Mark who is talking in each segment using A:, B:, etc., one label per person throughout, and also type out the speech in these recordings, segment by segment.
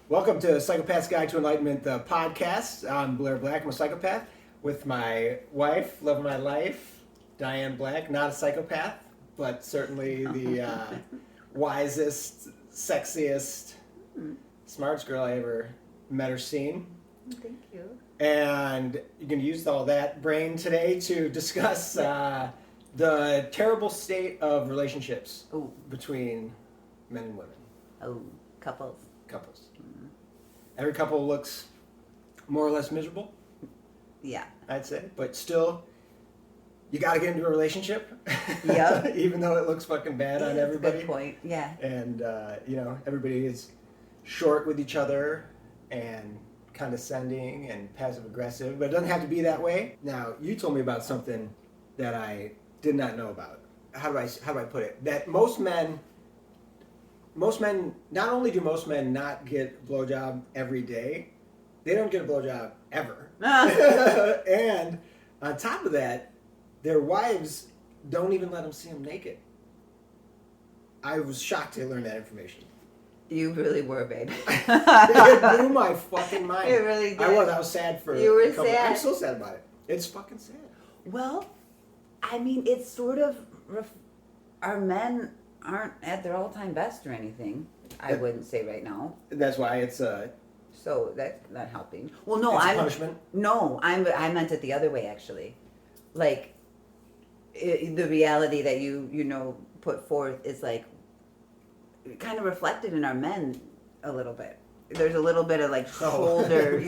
A: Welcome to Psychopath's Guide to Enlightenment, the podcast. I'm Blair Black. I'm a psychopath with my wife, love of my life, Diane Black. Not a psychopath, but certainly the wisest, sexiest, smartest girl I ever met or seen.
B: Thank you.
A: And you can use all that brain today to discuss the terrible state of relationships between men and women.
B: Oh, couples.
A: Mm-hmm. Every couple looks more or less miserable.
B: Yeah.
A: I'd say. But still, you got to get into a relationship.
B: Yep.
A: Even though it looks fucking bad on everybody.
B: Good point. Yeah.
A: And, everybody is short with each other and condescending and passive aggressive. But it doesn't have to be that way. Now, you told me about something that I did not know about. How do I put it? That most men, not only do most men not get a blowjob every day, they don't get a blowjob ever. And on top of that, their wives don't even let them see them naked. I was shocked to learn that information.
B: You really were, babe.
A: It blew my fucking mind.
B: It really did.
A: I was sad for
B: You were
A: a couple.
B: sad?
A: I'm still sad about it. It's fucking sad.
B: Well, I mean, it's sort of... our men aren't at their all-time best or anything. I wouldn't say right now.
A: That's why it's
B: So that's not helping. Well, no,
A: it's punishment.
B: No, I meant it the other way, actually. Like, the reality that you put forth is like kind of reflected in our men a little bit. There's a little bit of like shoulder,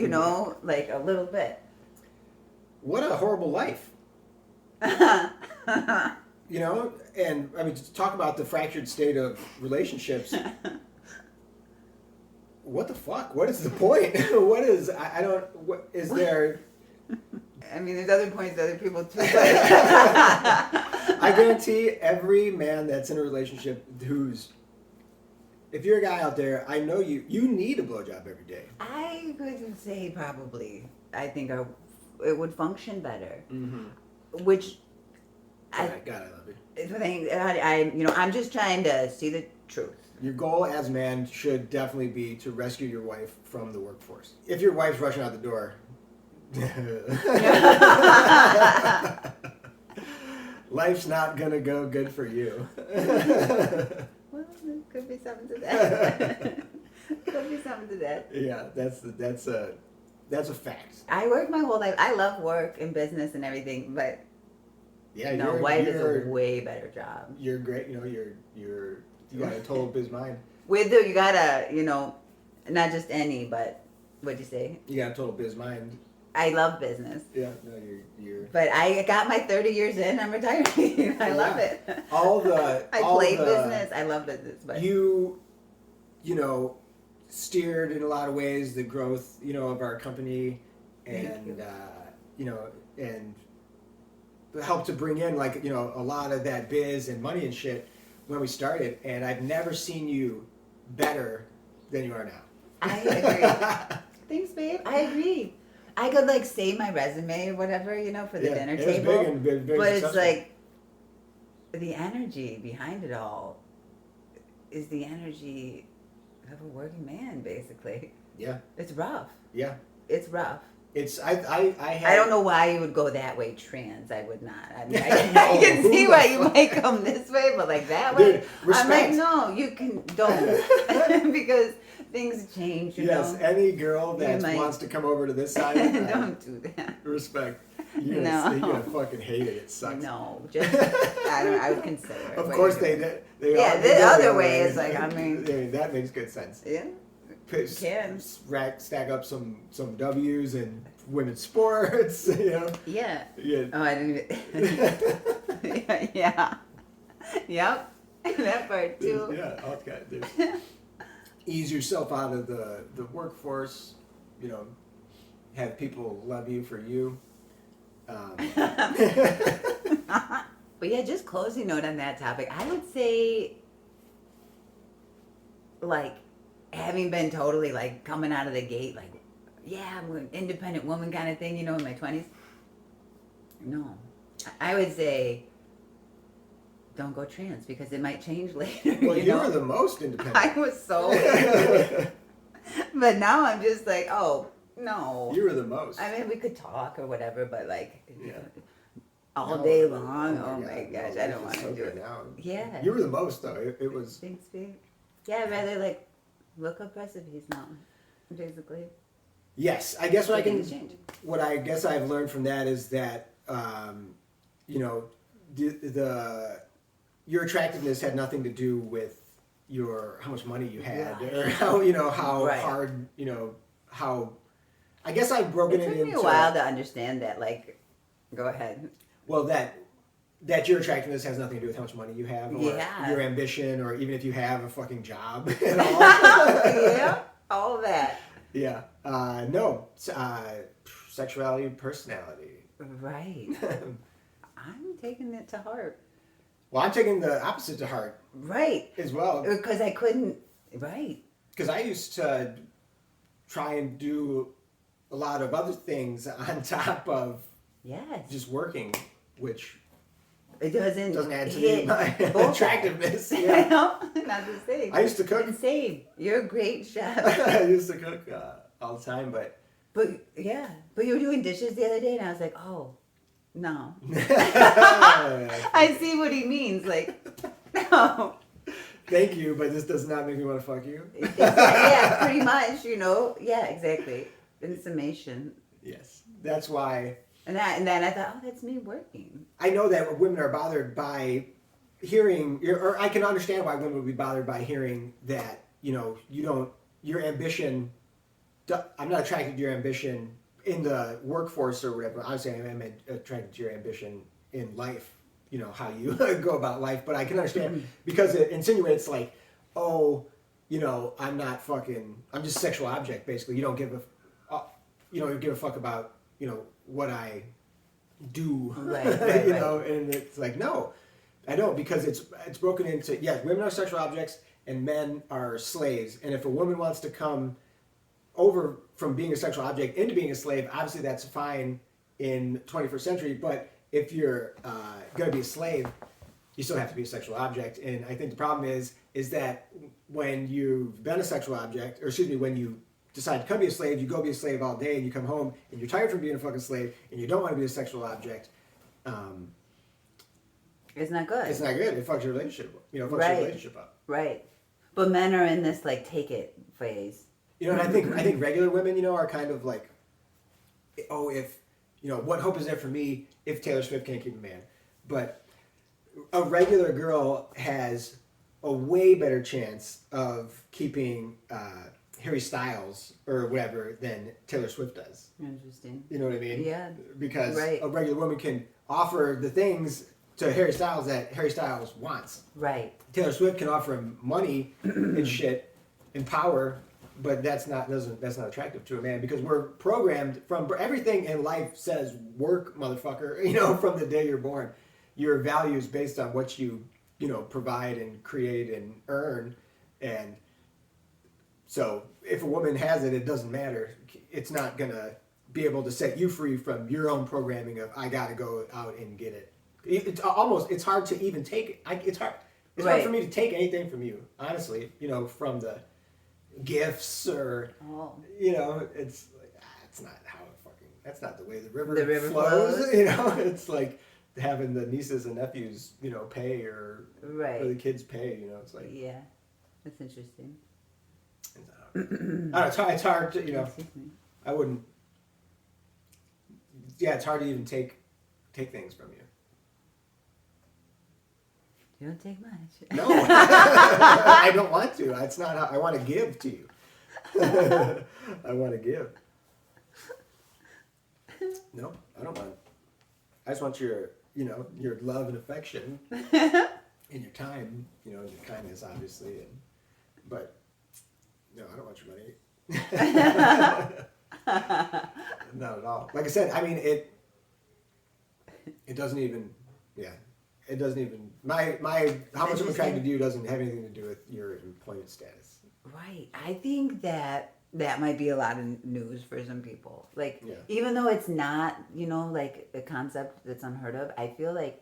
B: like a little bit.
A: What a horrible life. And I mean, to talk about the fractured state of relationships. What the fuck? What is the point? What is, I don't, what is there?
B: I mean, there's other points to other people too. But
A: I guarantee every man that's in a relationship if you're a guy out there, I know you need a blowjob every day.
B: I could say probably. I think it would function better. Mm-hmm. Which,
A: God, I love you.
B: I'm just trying to see the truth.
A: Your goal as a man should definitely be to rescue your wife from the workforce. If your wife's rushing out the door, life's not gonna go good for you.
B: Well, there could be something to that. Could be something to that.
A: Yeah, that's a fact.
B: I work my whole life. I love work and business and everything, but
A: yeah,
B: wife is a way better job.
A: You're great. You got a total biz mind.
B: You gotta, not just any, but what'd you say?
A: You got a total biz mind.
B: I love business.
A: Yeah, no, you're.
B: But I got my 30 years in. I'm retiring. I love it. I played business. I love business. But
A: you steered in a lot of ways the growth, of our company, and and helped to bring in a lot of that biz and money and shit when we started. And I've never seen you better than you are now.
B: I agree. Thanks, babe. I agree. I could say my resume or whatever, for the dinner table.
A: Big,
B: but
A: successful.
B: It's like the energy behind it all is the energy of a working man, basically.
A: Yeah.
B: It's rough.
A: Yeah.
B: It's rough.
A: It's
B: I don't know why you would go that way trans. I would not. I mean, I can see why you might come this way, but that way,
A: dude, respect.
B: I'm like, no, you don't, because things change.
A: Yes, any girl that wants to come over to this side,
B: don't do that.
A: Respect.
B: You're
A: gonna fucking hate it. It sucks.
B: No, just I would consider.
A: Of course they
B: yeah, the other way is
A: that makes good sense.
B: Yeah. Can
A: stack up some W's in women's sports,
B: Yeah.
A: Yeah.
B: Oh, I didn't even... yeah. Yep. That part too.
A: Yeah, all kind of things. Ease yourself out of the workforce, have people love you for you.
B: But yeah, just closing note on that topic, I would say having been totally coming out of the gate I'm an independent woman kind of thing, in my 20s. No. I would say don't go trans because it might change later.
A: Well, you were the most independent.
B: I was so But now I'm just like, oh no.
A: You were the most.
B: I mean, we could talk or whatever, but like
A: Yeah.
B: all
A: No,
B: day long.
A: my
B: Oh my
A: God,
B: gosh,
A: no,
B: I
A: this
B: don't
A: is
B: want
A: so
B: to do
A: good
B: it.
A: now.
B: Yeah.
A: You were the most though. It was.
B: Thanks, babe. Yeah, I'd rather like look up recipes now, basically.
A: Yes, I guess what
B: Change.
A: what I guess I've learned from that is that you know the your attractiveness had nothing to do with how much money you had
B: Right.
A: or how
B: Right.
A: hard how. I guess I've broken
B: It
A: it
B: took me
A: into
B: a while to understand that. Like, go ahead.
A: well that your attractiveness has nothing to do with how much money you have or
B: Yeah.
A: your ambition or even if you have a fucking job at all.
B: Yeah, all of that.
A: Yeah. No. Sexuality, personality.
B: Right. I'm taking it to heart.
A: Well, I'm taking the opposite to heart
B: Right.
A: as well.
B: Because I couldn't. Right.
A: Because I used to try and do a lot of other things on top of
B: Yes.
A: just working, which
B: It doesn't
A: add to
B: hit
A: my
B: both
A: attractiveness.
B: sides.
A: Yeah.
B: Not the same.
A: I used to cook.
B: Same. You're a great chef.
A: I used to cook all the time, but
B: But yeah. But you were doing dishes the other day, and I was like, oh, no.
A: I
B: I see what he means. Like, no.
A: thank you, but this does not make me want to fuck you.
B: Yeah, pretty much. Yeah, exactly. In summation.
A: Yes, that's why.
B: And then I thought, oh, that's me working.
A: I know that women are bothered by hearing, or I can understand why women would be bothered by hearing that, your ambition, I'm not attracted to your ambition in the workforce or whatever. Obviously, I'm attracted to your ambition in life, how you go about life. But I can understand because it insinuates like, oh, I'm not fucking, I'm just a sexual object, basically. You don't give a fuck about, what I do,
B: Right.
A: and it's like, no, I don't, because it's broken into, women are sexual objects and men are slaves. And if a woman wants to come over from being a sexual object into being a slave, obviously that's fine in the 21st century. But if you're going to be a slave, you still have to be a sexual object. And I think the problem is that when you've been a sexual object, when you decide to come be a slave, you go be a slave all day and you come home and you're tired from being a fucking slave and you don't want to be a sexual object.
B: It's not good.
A: It's not good. It fucks your relationship. Fucks
B: Right.
A: your relationship up.
B: Right. But men are in this like take it phase.
A: And I think regular women, are kind of like, oh, if what hope is there for me if Taylor Swift can't keep a man? But a regular girl has a way better chance of keeping Harry Styles or whatever than Taylor Swift does.
B: Interesting.
A: You know what I mean?
B: Yeah.
A: Because
B: Right.
A: a regular woman can offer the things to Harry Styles that Harry Styles wants.
B: Right.
A: Taylor Swift can offer him money and shit and power, but that's not attractive to a man because we're programmed from everything in life says work, motherfucker. From the day you're born, your value is based on what you provide and create and earn, and so if a woman has it, it doesn't matter. It's not gonna be able to set you free from your own programming of I gotta go out and get it. It's hard to even take it. It's hard
B: Right.
A: for me to take anything from you, honestly. From the gifts or it's like it's not how it fucking. That's not the way the river flows. It's like having the nieces and nephews, pay or the kids pay. It's like
B: Yeah. That's interesting.
A: I don't know, it's hard to I wouldn't. Yeah, it's hard to even take things from you.
B: You don't take much.
A: No, I don't want to. It's not how I want to give to you. I want to give. No, I don't want. I just want your love and affection and your time, and your kindness, obviously, but no, I don't want your money. Not at all. Like I said, I mean it doesn't even. Yeah. It doesn't even my how much I'm attracted to you doesn't have anything to do with your employment status.
B: Right. I think that might be a lot of news for some people. Like,
A: Yeah.
B: even though it's not, like a concept that's unheard of, I feel like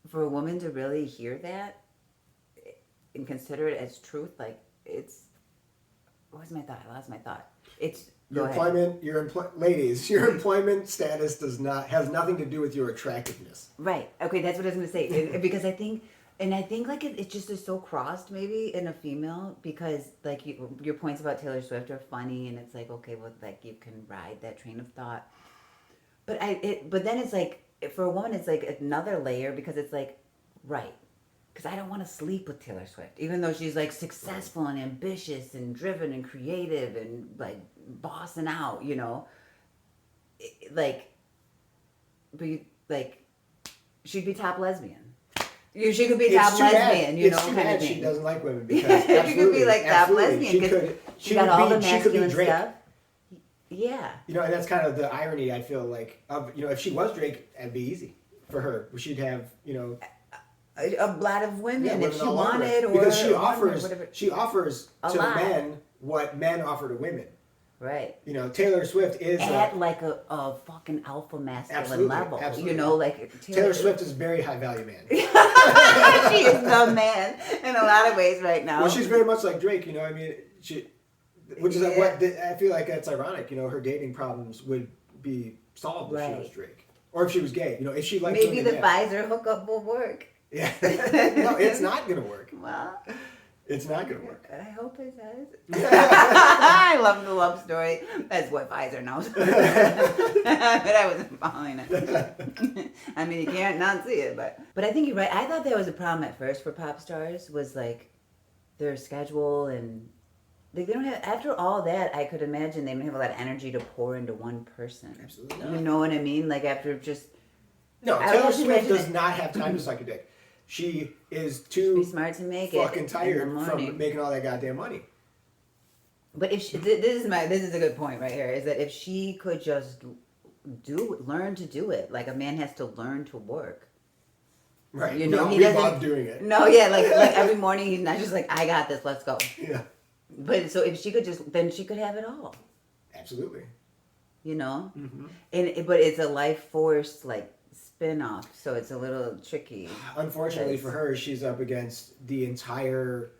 B: for a woman to really hear that and consider it as truth, like it's what was my thought? I lost my thought. It's
A: Your ladies, your employment status has nothing to do with your attractiveness.
B: Right. Okay, that's what I was gonna say. Because I think like it just is so crossed maybe in a female because like your points about Taylor Swift are funny and it's like okay, well like you can ride that train of thought. But then it's like for a woman it's like another layer because it's like right. Because I don't want to sleep with Taylor Swift, even though she's like successful and ambitious and driven and creative and like bossing out, you know. She'd be top lesbian. She could be top lesbian, you know.
A: It's too
B: kind
A: bad
B: of thing.
A: she doesn't like women because
B: she could be like top lesbian because she got all the masculine stuff. Yeah.
A: You know, and that's kind of the irony. I feel like if she was Drake, it'd be easy for her. She'd have
B: a lot of women if she wanted, or
A: because she offers
B: a
A: to
B: lot.
A: men what men offer to women.
B: Right.
A: You know, Taylor Swift is
B: at like a fucking alpha masculine level.
A: Absolutely.
B: You know, like
A: Taylor Swift is a very high value man.
B: She is the man in a lot of ways right now.
A: Well, she's very much like Drake. You know, I mean, which is what I feel like that's ironic. You know, her dating problems would be solved if she was Drake, or if she was gay. You know, if she liked
B: maybe the Pfizer hookup will work.
A: Yeah. No, it's not going to work.
B: Well,
A: it's not going to work.
B: I hope it does. I love the love story. That's what Pfizer knows. But I wasn't following it. I mean, you can't not see it, but I think you're right. I thought that was a problem at first for pop stars was like their schedule and they don't have. After all that, I could imagine they don't have a lot of energy to pour into one person.
A: Absolutely.
B: You know what I mean? Like after just.
A: No, Taylor Swift does not have time to suck a dick. She is too
B: smart to make
A: fucking tired from making all that goddamn money.
B: But if this is a good point right here, is that if she could just learn to do it, like a man has to learn to work.
A: Right.
B: You know,
A: we love doing it.
B: No, yeah, like every morning he's not just like, I got this, let's go.
A: Yeah.
B: But so if she could then she could have it all.
A: Absolutely.
B: You know?
A: Mm-hmm.
B: But it's a life force, like, spin-off, so it's a little tricky.
A: Unfortunately for her, she's up against the entire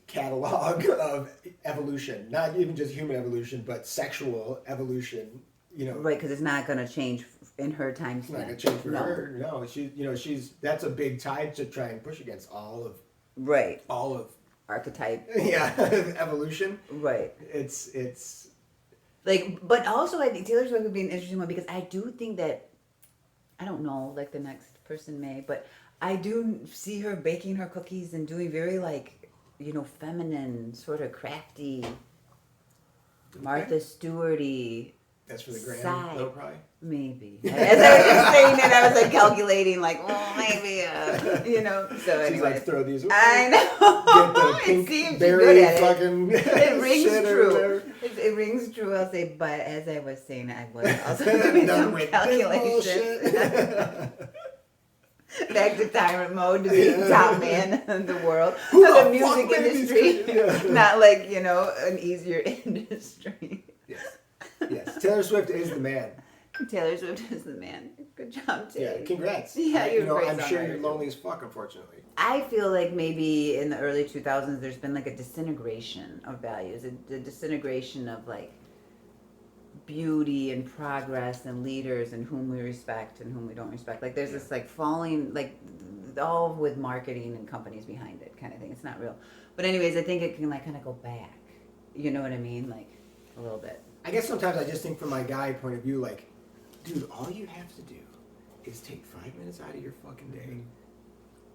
A: catalog of evolution. Not even just human evolution, but sexual evolution. You know,
B: right? Because it's not going to change in her time span.
A: It's not going to change for her. No, that's a big tide to try and push against all of
B: archetype.
A: Yeah, evolution.
B: Right.
A: It's
B: like, but also I think Taylor Swift would be an interesting one because I do think that. I don't know, like the next person may, but I do see her baking her cookies and doing very like, feminine, sort of crafty, Martha Stewart-y.
A: That's for the gram, though, probably?
B: Maybe. As I was just saying it, I was like calculating, like, well, maybe, so anyway.
A: She's like, throw these away.
B: I know.
A: Get the pink berry fucking
B: it rings true.
A: It
B: It rings true, I'll say, but as I was saying, I was also doing some calculations. Back to tyrant mode to be top man in the world. The music industry. Not like, an easier industry.
A: Yes. Taylor Swift is the man.
B: Taylor Swift is the man. Good job, Tay.
A: Yeah, congrats.
B: Yeah,
A: I'm sure you're lonely as fuck, unfortunately.
B: I feel like maybe in the early 2000s there's been like a disintegration of values, a disintegration of like beauty and progress and leaders and whom we respect and whom we don't respect. Like there's this like falling, like all with marketing and companies behind it kind of thing. It's not real. But anyways, I think it can like kind of go back. You know what I mean? Like a little bit.
A: I guess sometimes I just think from my guy point of view, like, dude, all you have to do is take 5 minutes out of your fucking day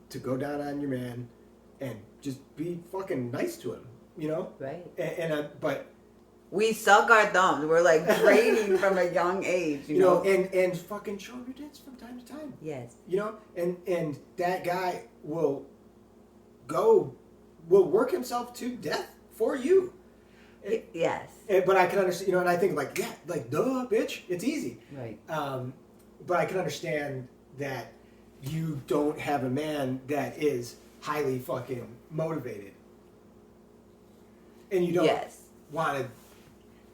A: to go down on your man and just be fucking nice to him,
B: Right.
A: But
B: we suck our thumbs. We're like training from a young age, you know.
A: And fucking show him your tits from time to time.
B: Yes.
A: And that guy will work himself to death for you.
B: Yes.
A: But I can understand, and I think like, yeah, like, duh, bitch, it's easy.
B: Right.
A: But I can understand that you don't have a man that is highly fucking motivated. And you don't want to,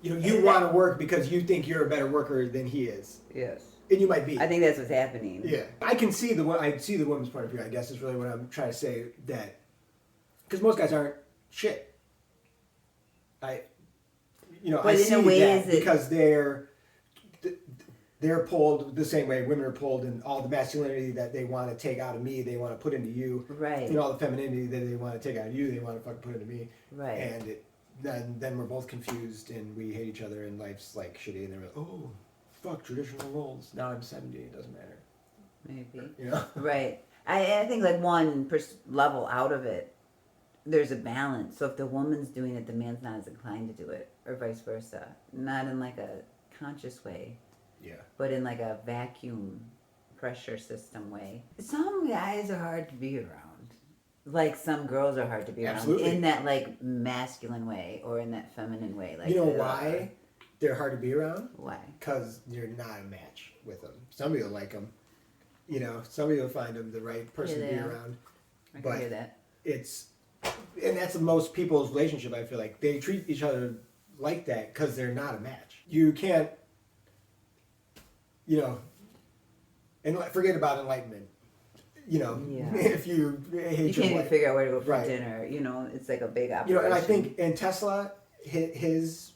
A: you want to work because you think you're a better worker than he is.
B: Yes.
A: And you might be.
B: I think that's what's happening.
A: Yeah. I see the woman's point of view, I guess, is really what I'm trying to say, that, because most guys aren't shit. I
B: But in
A: see
B: a way,
A: that
B: is it-
A: because they're pulled the same way women are pulled, in all the masculinity that they want to take out of me, they want to put into you.
B: Right.
A: All the femininity that they want to take out of you, they want to fucking put into me.
B: Right.
A: And then we're both confused and we hate each other and life's like shitty and they're like, oh, fuck traditional roles. Now I'm 70, it doesn't matter.
B: Maybe.
A: Right.
B: I think like one level out of it, there's a balance. So if the woman's doing it, the man's not as inclined to do it, or vice versa. Not in like a conscious way.
A: Yeah.
B: But in like a vacuum pressure system way. Some guys are hard to be around. Like some girls are hard to be
A: Absolutely.
B: around. In that like masculine way or in that feminine way. Like,
A: why they're hard to be around?
B: Why?
A: Because you're not a match with them. Somebody will like them. Somebody will find them the right person to be around.
B: I can hear that.
A: And that's most people's relationship, I feel like. They treat each other like that because they're not a match. You can't, and forget about enlightenment. If you hate
B: You can't even figure out where to go for
A: Right.
B: dinner. It's like a big operation.
A: And I think, and Tesla, his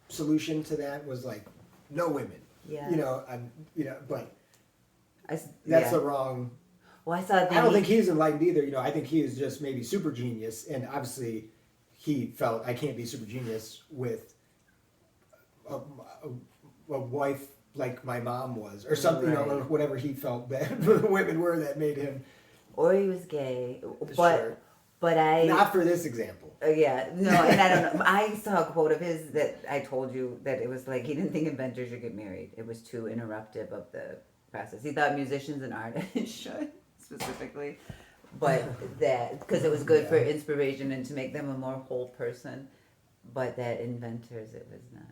A: solution to that was like, no women.
B: Yeah.
A: But
B: that's
A: the wrong.
B: Well, I saw.
A: I don't think he's enlightened either. I think he is just maybe super genius, and obviously, he felt I can't be super genius with a wife like my mom was, or something,
B: Right.
A: or whatever he felt that women were that made him.
B: Or he was gay, but
A: Sure.
B: I
A: Not for this example.
B: yeah, no, and I don't know. I saw a quote of his that I told you that it was like he didn't think inventors should get married. It was too interruptive of the process. He thought musicians and artists should specifically, but that because it was good for inspiration and to make them a more whole person. But that inventors, it was not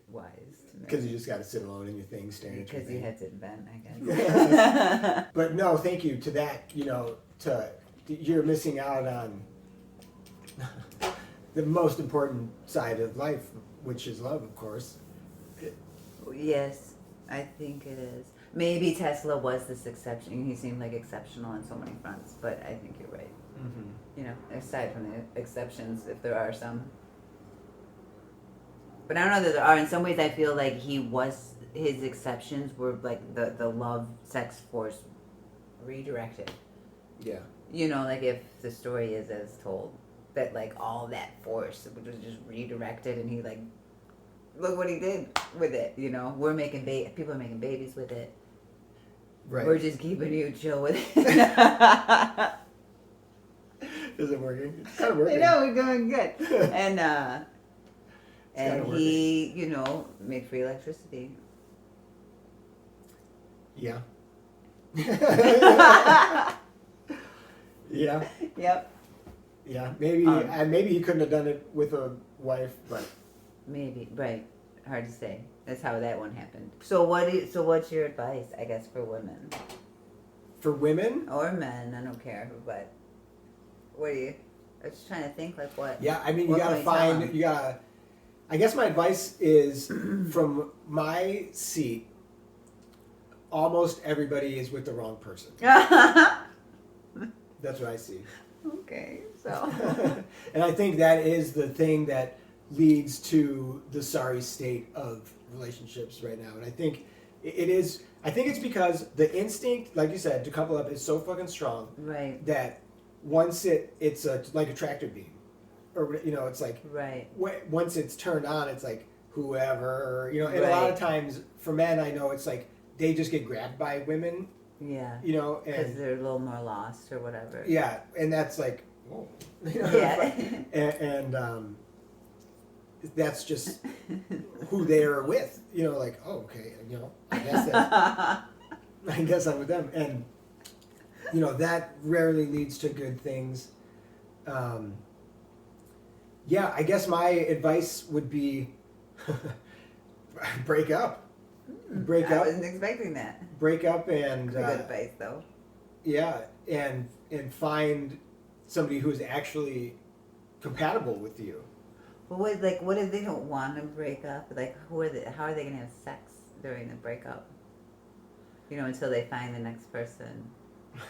B: wise to make.
A: Because you just got to sit alone in your thing, staring at your
B: Because you
A: thing.
B: had to invent, I guess.
A: But no, thank you to that. You're missing out on the most important side of life, which is love, of course.
B: Yes, I think it is. Maybe Tesla was this exception. He seemed like exceptional on so many fronts, but I think you're right.
A: Mm-hmm.
B: Aside from the exceptions, if there are some. But I don't know that there are. In some ways, I feel like his exceptions were like the love sex force redirected.
A: Yeah.
B: Like if the story is as told, that like all that force was just redirected and he like, look what he did with it, We're making people are making babies with it.
A: Right.
B: We're just keeping you chill with it.
A: Is it working? It's kind of working.
B: I know, we're doing good. And
A: kinda
B: he, made free electricity.
A: Yeah. Yeah.
B: Yep.
A: Yeah. Maybe maybe he couldn't have done it with a wife, but
B: Maybe, right. Hard to say. That's how that one happened. So what's your advice, I guess, for women?
A: for women.
B: Or men, I don't care, but what do you, I was just trying to think like what.
A: Yeah, I mean, you
B: What
A: gotta
B: can we tell
A: find,
B: them?
A: you gotta, I guess my advice is from my seat, almost everybody is with the wrong person. That's what I see.
B: Okay, so.
A: And I think that is the thing that leads to the sorry state of relationships right now. And I think it is, I think it's because the instinct, like you said, to couple up is so fucking strong
B: Right,
A: that once it's like a tractor beam. Or, it's like,
B: right.
A: once it's turned on, it's like whoever, and a lot
B: Right.
A: of times for men, I know it's like they just get grabbed by women,
B: Yeah.
A: and
B: Because they're a little more lost or whatever.
A: yeah, and that's like, whoa.
B: Yeah.
A: and that's just who they are with, like, oh, okay, I guess I'm with them, and that rarely leads to good things. Yeah, I guess my advice would be break up. Break
B: I
A: up.
B: wasn't expecting that.
A: Break up and
B: Pretty good advice, though.
A: yeah, and find somebody who's actually compatible with you.
B: But what if they don't want to break up? Like, how are they going to have sex during the breakup? Until they find the next person.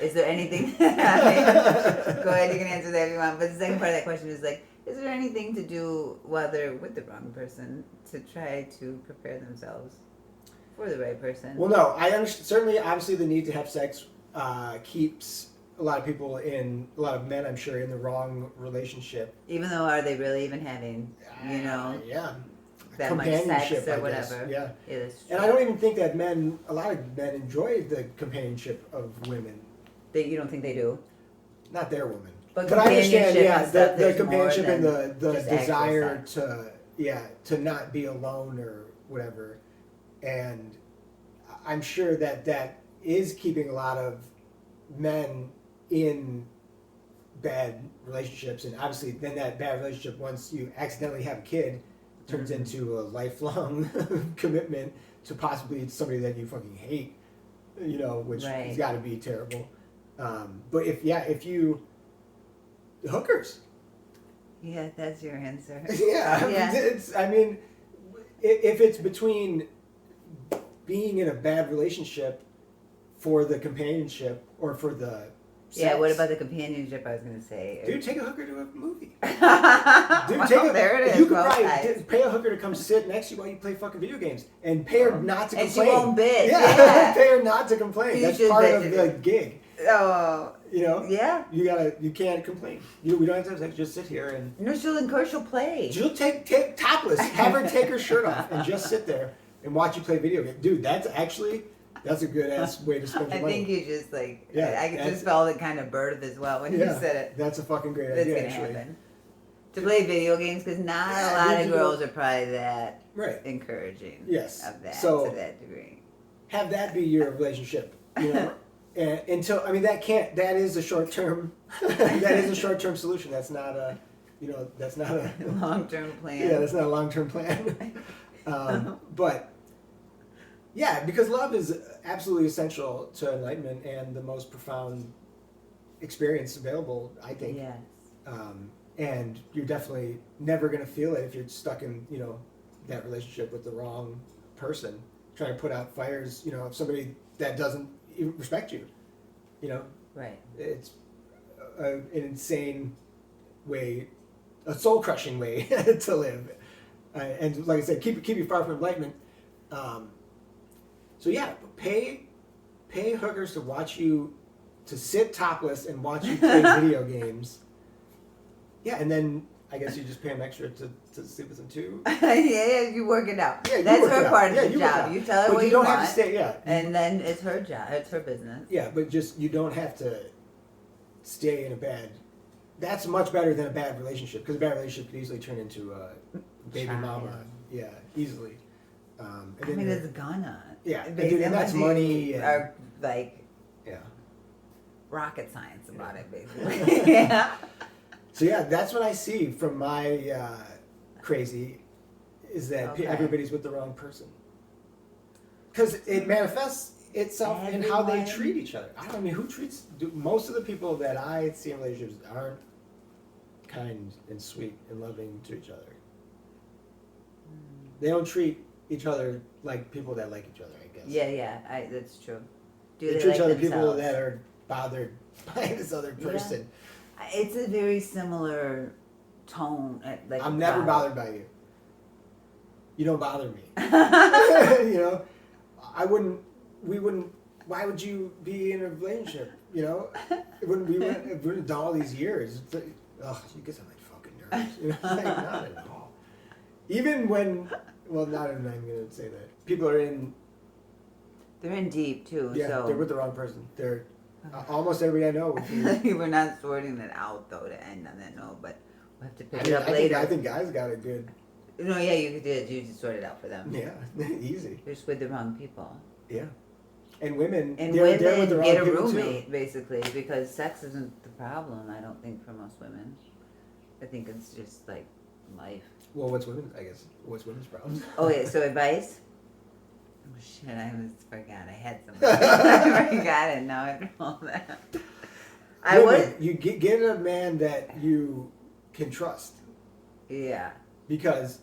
B: Is there anything? Go ahead, you can answer that if you want. But the second part of that question is like, Is there anything to do while they're with the wrong person to try to prepare themselves for the right person?
A: Well, no, I understand. Certainly, obviously, the need to have sex keeps a lot of people a lot of men, I'm sure, in the wrong relationship.
B: Even though, are they really even having,
A: Yeah.
B: that much sex or whatever?
A: Yeah.
B: That's true.
A: And I don't even think that a lot of men enjoy the companionship of women.
B: You don't think they do?
A: Not their woman.
B: But
A: I understand,
B: companionship and stuff,
A: the
B: there's
A: companionship
B: more
A: and the
B: than just
A: desire
B: actual sex.
A: to not be alone or whatever. And I'm sure that is keeping a lot of men in bad relationships. And obviously then that bad relationship, once you accidentally have a kid, turns into a lifelong commitment to possibly somebody that you fucking hate, which has got to be terrible. But if you hookers.
B: Yeah, that's your answer.
A: Yeah. If it's between being in a bad relationship for the companionship or for the sex.
B: Yeah, what about the companionship? I was going to say.
A: Dude, take a hooker to a movie.
B: Dude, there it is.
A: You could probably pay a hooker to come sit next to you while you play fucking video games and pay her not to complain.
B: And she won't bitch.
A: Yeah. Pay her not to complain. That's part of the gig.
B: Oh.
A: Yeah. You can't complain. We don't have to have sex. Just sit here and.
B: No, she'll play.
A: She'll take topless. Have her take her shirt off and just sit there and watch you play video games. Dude, that's a good ass way to spend your money.
B: I think you just I just felt it kind of birthed as well when you said it.
A: That's a fucking great idea.
B: That's gonna happen. To play video games, because not a lot of girls are probably that encouraging.
A: Yes.
B: Of that
A: to
B: that degree.
A: Have that be your relationship. And until that is a short term solution. That's not a
B: long-term plan.
A: Yeah, that's not a long-term plan. But yeah, because love is absolutely essential to enlightenment and the most profound experience available, I think.
B: Yes.
A: And you're definitely never going to feel it if you're stuck in, that relationship with the wrong person, trying to put out fires, of somebody that doesn't even respect you.
B: Right.
A: It's an insane way, a soul-crushing way to live. And like I said, keep you far from enlightenment. So yeah, pay hookers to watch you, to sit topless and watch you play video games. Yeah, and then I guess you just pay them extra to sleep with them too.
B: Yeah, you work it out.
A: Yeah,
B: that's her part of the job. You tell her what you want.
A: Have to stay,
B: and then it's her job. It's her business.
A: Yeah, but you don't have to stay in a bad. That's much better than a bad relationship, because a bad relationship could easily turn into a baby mama. Yeah, easily.
B: It's gonna.
A: Yeah, and that's money.
B: Are rocket science about it, basically. Yeah.
A: So yeah, that's what I see from my crazy, is that everybody's with the wrong person. Because it manifests itself in how they treat each other. Most of the people that I see in relationships aren't kind and sweet and loving to each other. They don't treat each other like people that like each other, I guess.
B: Yeah, that's true.
A: They treat each other people that are bothered by this other person.
B: Yeah. It's a very similar tone.
A: I'm never bothered by you. You don't bother me. Why would you be in a relationship? We wouldn't done all these years. It's like, you get on my fucking nerves. Not at all. Even when, not even, I'm going to say that. People are in.
B: They're in deep too.
A: Yeah,
B: so.
A: They're with the wrong person. They're almost everybody I know would be.
B: We're not sorting it out though to end on that note, but we'll have to pick it up later.
A: I think guys got a good.
B: No, yeah, you did. You just sort it out for them.
A: Yeah, easy.
B: They're just with the wrong people.
A: Yeah, and women.
B: They're with the wrong get a roommate too. Basically, because sex isn't the problem. I don't think for most women. I think it's just like life.
A: Well, what's women's problem?
B: Oh yeah, so advice. Oh shit! I almost forgot. I had something. I forgot it. Now I know that.
A: You get a man that you can trust.
B: Yeah.
A: Because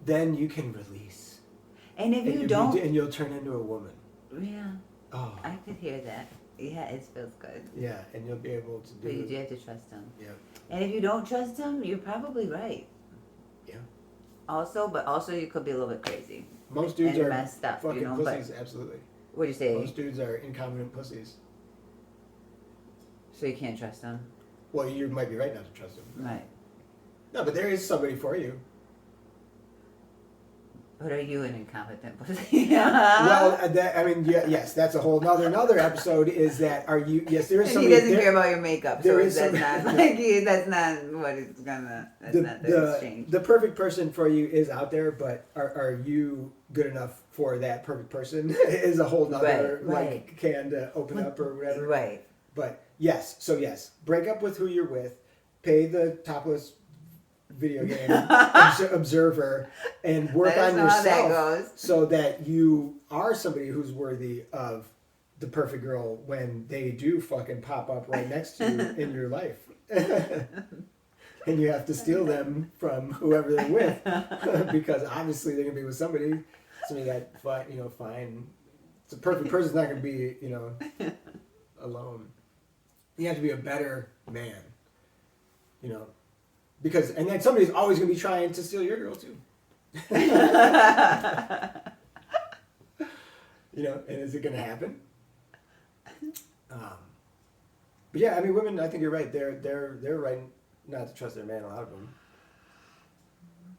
A: then you can release.
B: And if you don't,
A: and you'll turn into a woman.
B: Yeah.
A: Oh.
B: I could hear that. Yeah, it feels good.
A: Yeah, and you'll be able to do.
B: But you do have to trust them.
A: Yeah.
B: And if you don't trust them, you're probably right.
A: Yeah.
B: Also, but also you could be a little bit crazy.
A: Most dudes
B: and
A: are
B: messed up,
A: fucking
B: you know,
A: pussies. Absolutely.
B: What do you say?
A: Most dudes are incompetent pussies.
B: So you can't trust them.
A: Well, you might be right not to trust them.
B: Right.
A: No, but there is somebody for you.
B: But are you an incompetent pussy?
A: Well, yes, that's a whole another episode. Is that are you? Yes, there is
B: and
A: somebody.
B: he doesn't care about your makeup, so
A: is
B: that's
A: some-
B: not like that's not what it's gonna. That's not the exchange.
A: The perfect person for you is out there, but are you good enough for that perfect person? Is a whole nother
B: Right.
A: can to open up or whatever.
B: Right.
A: But yes, break up with who you're with, pay the topless video game observer, and work on yourself so that you are somebody who's worthy of the perfect girl when they do fucking pop up right next to you in your life. And you have to steal them from whoever they're with because obviously they're gonna be with somebody that fine. It's a perfect person's not gonna be alone. You have to be a better man, because and then somebody's always gonna be trying to steal your girl too. And is it gonna happen? But yeah, I mean, women. I think you're right. They're right not to trust their man. A lot of them.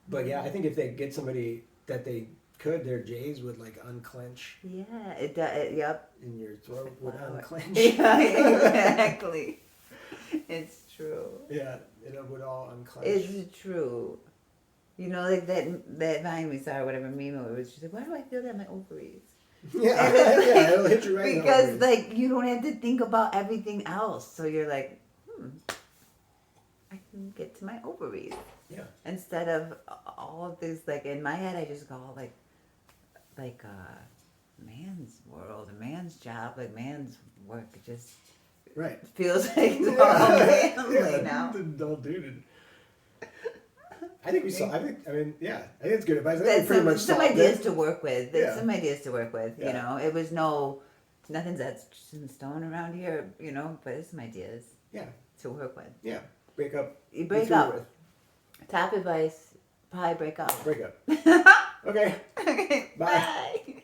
A: But yeah, I think if they get somebody that they could, their J's would like unclench.
B: Yeah, yep.
A: In your throat would unclench.
B: Yeah, exactly. It's true.
A: Yeah, it would all unclench.
B: It's true. Like that Vine we saw or whatever meme it was. She's like, why do I feel that in my ovaries?
A: Yeah, yeah, it'll hit you right in the
B: because
A: ovaries.
B: you don't have to think about everything else. So you're like, I can get to my ovaries.
A: Yeah.
B: Instead of all of this, in my head, I just go man's world, a man's job, man's work. It just feels like it's all manly now.
A: Adult dude. I think we saw. I think it's good advice. I think we pretty much
B: some ideas to work with.
A: Yeah.
B: Some ideas to work with.
A: Yeah.
B: It was nothing's that's in stone around here. But it's some ideas.
A: Yeah.
B: To work with.
A: Yeah. Break up.
B: You break up. Top advice: probably break up.
A: Break up. Okay.
B: Okay.
A: Bye.
B: Bye.